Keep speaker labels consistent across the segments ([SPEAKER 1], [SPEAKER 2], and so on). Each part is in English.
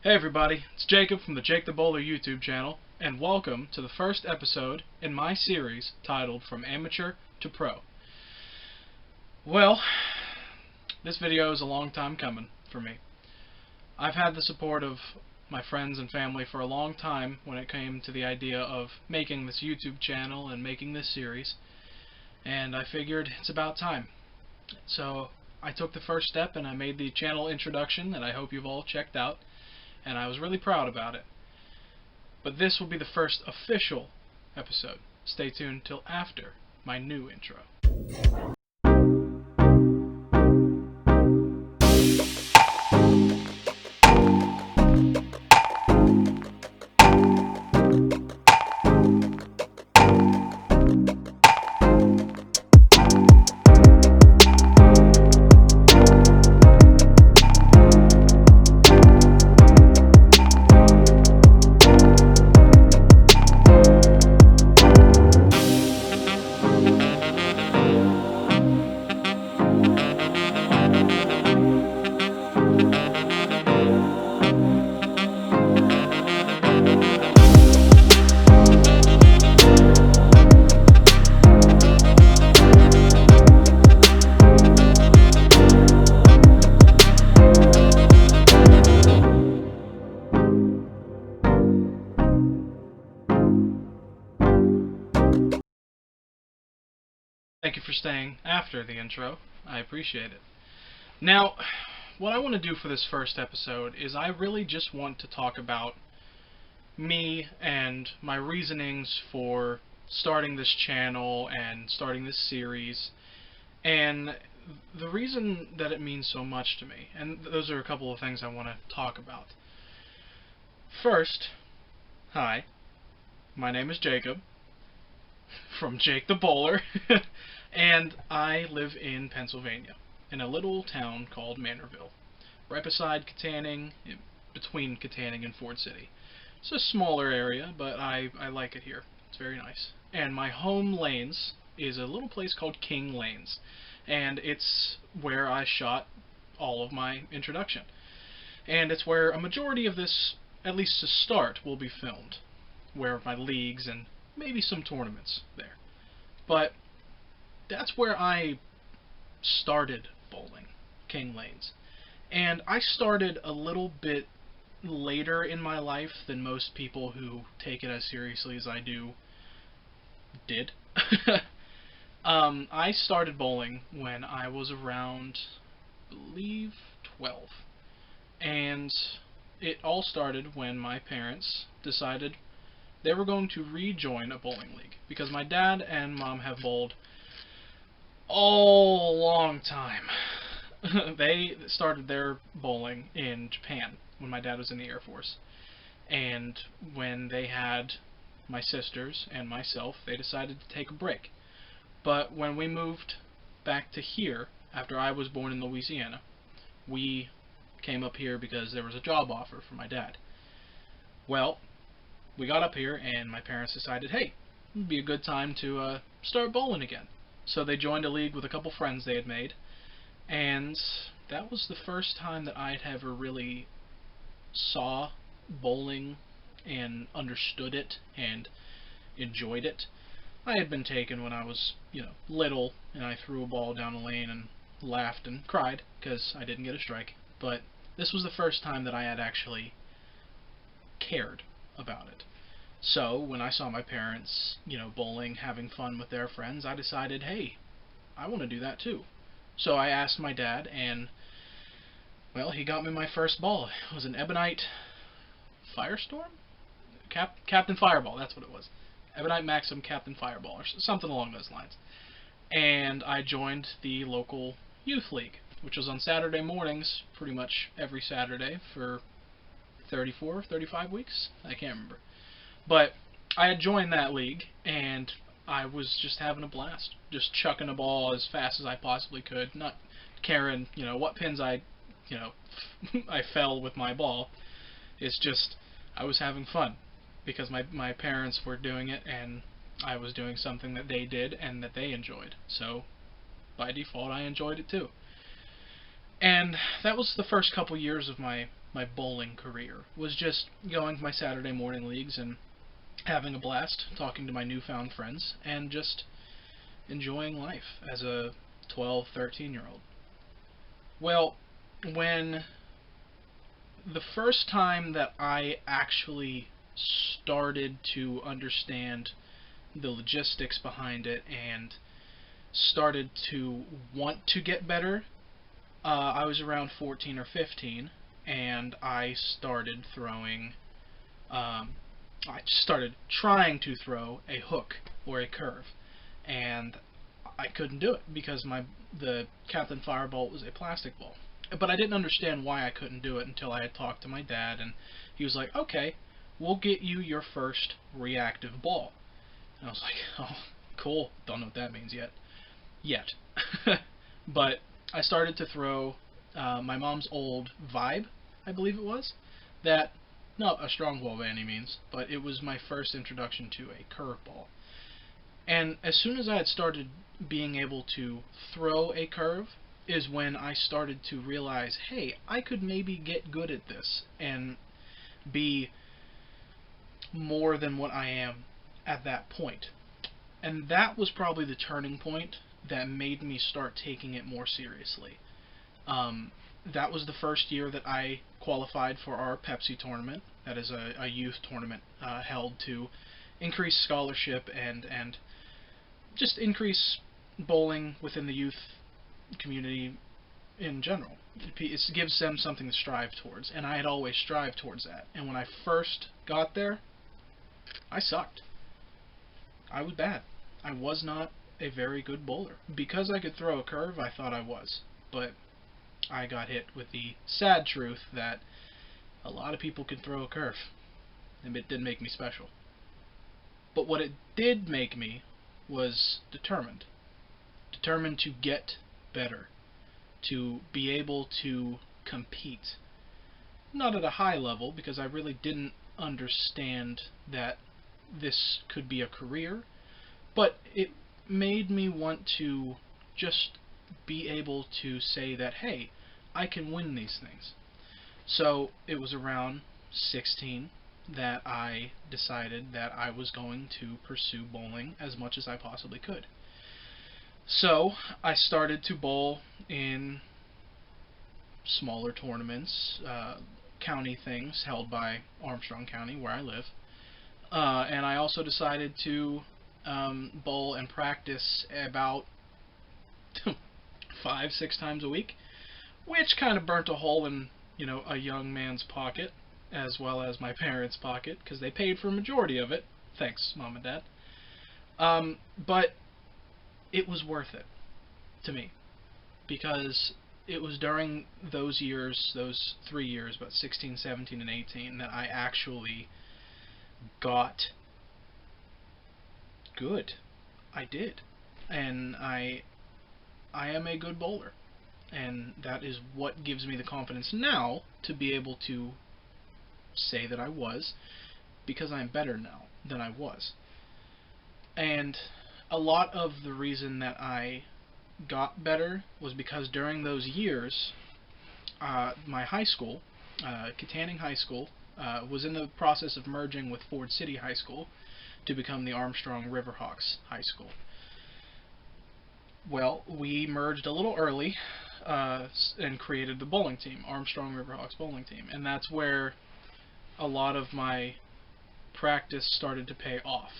[SPEAKER 1] Hey everybody, it's Jacob from the Jake the Bowler YouTube channel, and welcome to the first episode in my series titled From Amateur to Pro. Well, this video is a long time coming for me. I've had the support of my friends and family for a long time when it came to the idea of making this YouTube channel and making this series, and I figured it's about time. So I took the first step and I made the channel introduction that I hope you've all checked out, and I was really proud about it. But this will be the first official episode. Stay tuned till after my new intro. Thank you for staying after the intro. I appreciate it. Now, what I want to do for this first episode is I really just want to talk about me and my reasonings for starting this channel and starting this series, and the reason that it means so much to me. And those are a couple of things I want to talk about. First, hi, my name is Jacob from Jake the Bowler, and I live in Pennsylvania, in a little town called Manorville, right beside Katanning, between Katanning and Ford City. It's a smaller area, but I like it here. It's very nice. And my home lanes is a little place called King Lanes, and it's where I shot all of my introduction. And it's where a majority of this, at least to start, will be filmed, where my leagues and maybe some tournaments there. But that's where I started bowling, King Lanes. And I started a little bit later in my life than most people who take it as seriously as I did. I started bowling when I was around, I believe, 12. And it all started when my parents decided they were going to rejoin a bowling league, because my dad and mom have bowled a long time. They started their bowling in Japan when my dad was in the Air Force, and when they had my sisters and myself, they decided to take a break. But when we moved back to here, after I was born in Louisiana, we came up here because there was a job offer for my dad. Well, we got up here and my parents decided, hey, it would be a good time to start bowling again. So they joined a league with a couple friends they had made, and that was the first time that I'd ever really saw bowling and understood it and enjoyed it. I had been taken when I was, little, and I threw a ball down a lane and laughed and cried because I didn't get a strike. But this was the first time that I had actually cared about it. So when I saw my parents, bowling, having fun with their friends, I decided, hey, I want to do that too. So I asked my dad, and, well, he got me my first ball. It was an Ebonite Firestorm? Captain Fireball, that's what it was. Ebonite Maxim Captain Fireball, or something along those lines. And I joined the local youth league, which was on Saturday mornings, pretty much every Saturday for 34, 35 weeks? I can't remember. But I had joined that league, and I was just having a blast. Just chucking a ball as fast as I possibly could, not caring, what pins I fell with my ball. It's just, I was having fun, because my parents were doing it, and I was doing something that they did and that they enjoyed. So, by default, I enjoyed it too. And that was the first couple years of my my bowling career was just going to my Saturday morning leagues and having a blast, talking to my newfound friends, and just enjoying life as a 12, 13-year-old. Well, when the first time that I actually started to understand the logistics behind it and started to want to get better, I was around 14 or 15, and I started throwing. I started trying to throw a hook or a curve, and I couldn't do it because the Captain Firebolt was a plastic ball. But I didn't understand why I couldn't do it until I had talked to my dad, and he was like, "Okay, we'll get you your first reactive ball." And I was like, "Oh, cool. Don't know what that means yet." But I started to throw my mom's old Vibe, I believe it was. That, not a strong ball by any means, but it was my first introduction to a curveball. And as soon as I had started being able to throw a curve, is when I started to realize, hey, I could maybe get good at this and be more than what I am at that point. And that was probably the turning point that made me start taking it more seriously. That was the first year that I qualified for our Pepsi tournament. That is a youth tournament held to increase scholarship and just increase bowling within the youth community in general. It gives them something to strive towards, and I had always strived towards that. And when I first got there, I sucked. I was bad. I was not a very good bowler. Because I could throw a curve, I thought I was. But I got hit with the sad truth that a lot of people can throw a curve, and it didn't make me special. But what it did make me was determined. Determined to get better. To be able to compete. Not at a high level, because I really didn't understand that this could be a career, but it made me want to just be able to say that, hey, I can win these things. So it was around 16 that I decided that I was going to pursue bowling as much as I possibly could. So I started to bowl in smaller tournaments, county things held by Armstrong County, where I live. And I also decided to bowl and practice about 5-6 times a week, which kind of burnt a hole in, a young man's pocket, as well as my parents' pocket, because they paid for a majority of it. Thanks, Mom and Dad. But it was worth it to me, because it was during those years, those 3 years, about 16, 17, and 18, that I actually got good. I did. And I am a good bowler. And that is what gives me the confidence now to be able to say that I was, because I'm better now than I was. And a lot of the reason that I got better was because during those years, my high school, Katanning High School, was in the process of merging with Ford City High School to become the Armstrong Riverhawks High School. Well, we merged a little early and created the bowling team, Armstrong Riverhawks bowling team, and that's where a lot of my practice started to pay off.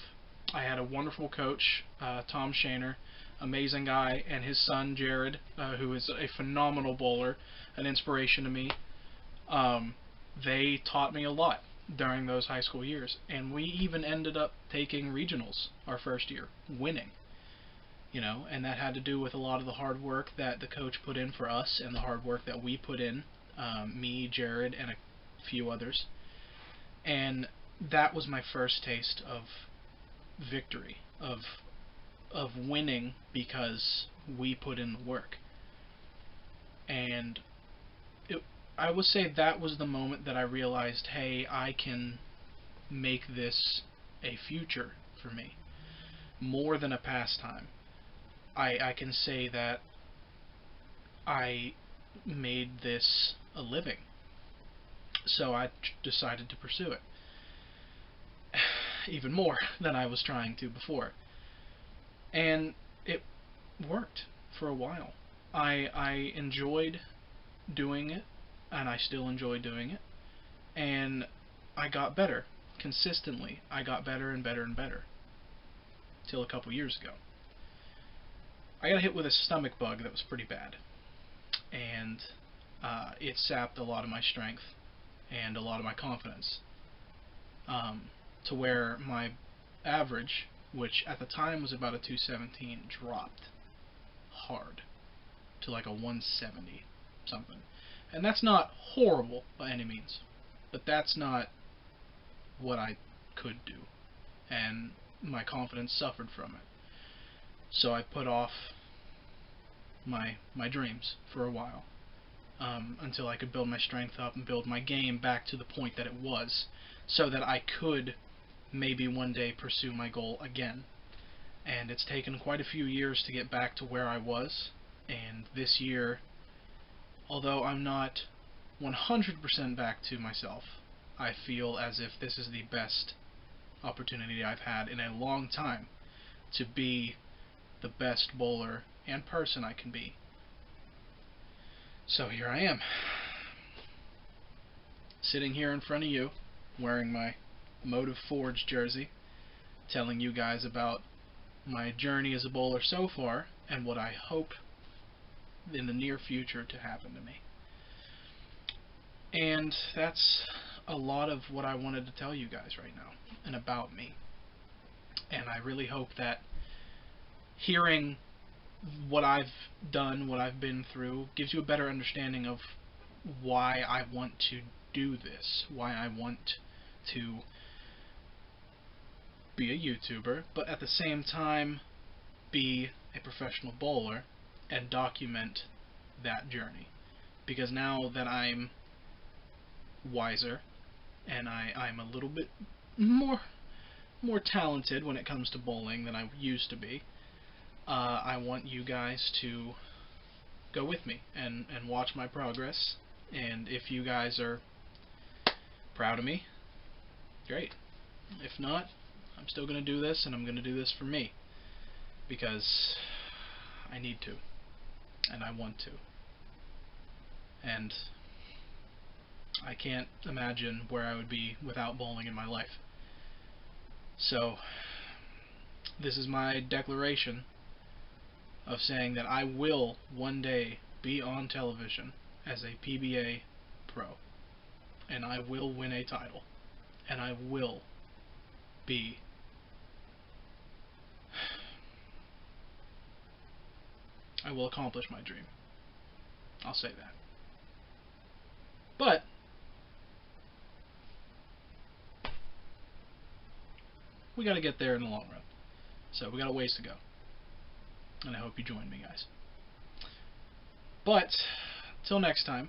[SPEAKER 1] I had a wonderful coach, Tom Shaner, amazing guy, and his son Jared, who is a phenomenal bowler, an inspiration to me. They taught me a lot during those high school years, and we even ended up taking regionals our first year, winning. And that had to do with a lot of the hard work that the coach put in for us and the hard work that we put in, me, Jared, and a few others. And that was my first taste of victory, of winning because we put in the work. And I would say that was the moment that I realized, hey, I can make this a future for me, more than a pastime. I can say that I made this a living. So I decided to pursue it even more than I was trying to before. And it worked for a while. I enjoyed doing it, and I still enjoy doing it, and I got better. Consistently, I got better and better and better. Till a couple years ago. I got hit with a stomach bug that was pretty bad, and it sapped a lot of my strength and a lot of my confidence, to where my average, which at the time was about a 217, dropped hard to like a 170 something. And that's not horrible by any means, but that's not what I could do, and my confidence suffered from it. So I put off my dreams for a while, until I could build my strength up and build my game back to the point that it was, so that I could maybe one day pursue my goal again. And it's taken quite a few years to get back to where I was, and this year, although I'm not 100% back to myself, I feel as if this is the best opportunity I've had in a long time to be the best bowler and person I can be. So here I am, sitting here in front of you, wearing my Motive Forge jersey, telling you guys about my journey as a bowler so far, and what I hope in the near future to happen to me. And that's a lot of what I wanted to tell you guys right now, and about me. And I really hope that hearing what I've done, what I've been through, gives you a better understanding of why I want to do this, why I want to be a YouTuber, but at the same time be a professional bowler and document that journey. Because now that I'm wiser and I'm a little bit more talented when it comes to bowling than I used to be, I want you guys to go with me and watch my progress. And if you guys are proud of me, great. If not, I'm still going to do this, and I'm going to do this for me, because I need to, and I want to. And I can't imagine where I would be without bowling in my life. So this is my declaration of saying that I will one day be on television as a PBA pro, and I will win a title, and I will be I will accomplish my dream. I'll say that. But we got to get there in the long run. So we got a ways to go. And I hope you join me, guys. But till next time,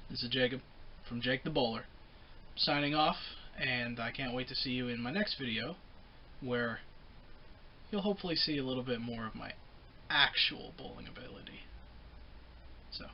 [SPEAKER 1] this is Jacob from Jake the Bowler, signing off, and I can't wait to see you in my next video, where you'll hopefully see a little bit more of my actual bowling ability. So